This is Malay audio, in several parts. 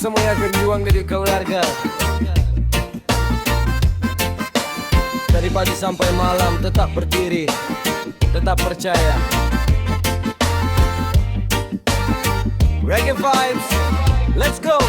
semua yang berjuang dari keluarga. Dari pagi sampai malam tetap berdiri, tetap percaya. Reggae vibes, let's go.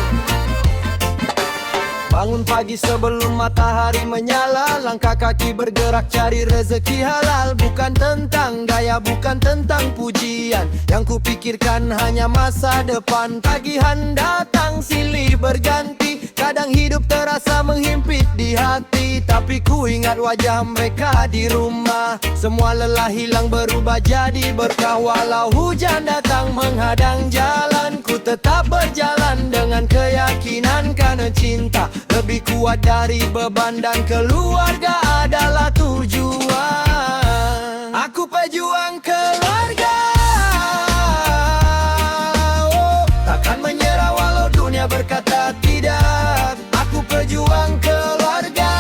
Bangun pagi sebelum matahari menyala, langkah kaki bergerak cari rezeki halal. Bukan tentang gaya, bukan tentang pujian, yang kupikirkan hanya masa depan. Tagihan datang silih berganti, kadang hidup terasa menghimpit di hati. Tapi ku ingat wajah mereka di rumah, semua lelah hilang berubah jadi berkah. Walau hujan datang menghadang jalan, ku tetap berjalan dengan keyakinan. Karena cinta lebih kuat dari beban dan keluarga adalah tujuan. Aku pejuang keluarga, takkan menyerah walau dunia berkata tidak. Aku pejuang keluarga,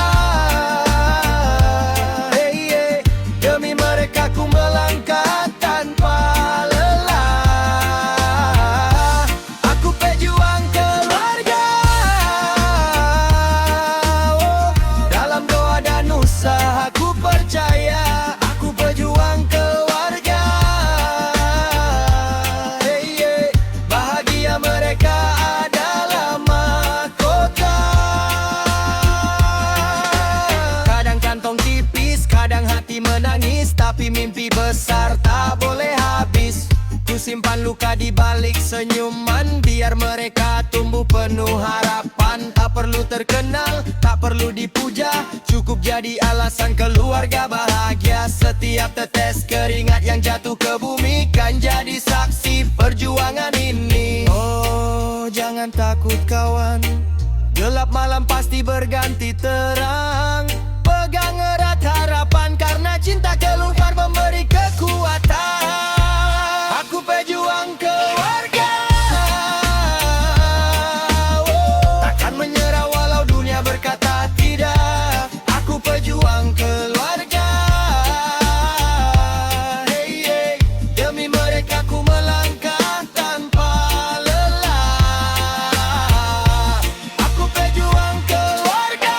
demi mereka ku melangkah tanpa lelah. Aku pejuang keluarga, dalam doa dan usaha ku percaya. Aku pejuang keluarga, bahagia mereka adalah mahkota. Kadang kantong tipis, kadang hati menangis, tapi mimpi besar tak boleh habis. Ku simpan luka di balik senyuman, biar mereka tumbuh penuh harapan. Tak perlu terkenal, tak perlu dipuja, cukup jadi alasan keluarga bahagia. Setiap tetes keringat yang jatuh ke bumi kan jadi saksi perjuangan ini. Oh, jangan takut kawan, gelap malam pasti berganti terang. Pegang erat harapan, karena cinta keluar memberi kekuatan. Aku pejuang keluarga, takkan menyerah walau dunia berkata tidak. Aku pejuang keluarga, demi mereka ku melangkah tanpa lelah. Aku pejuang keluarga,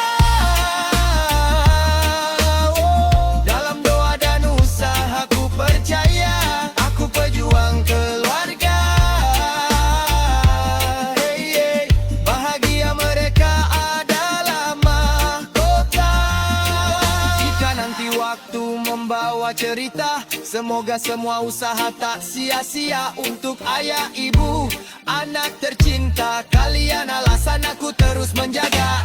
dalam doa dan usaha ku percaya. Aku pejuang keluarga, bahagia mereka adalah mahkota. Jika nanti waktu membawa cerita, semoga semua usaha tak sia-sia. Untuk ayah, ibu, anak tercinta, kalian alasan aku terus menjaga.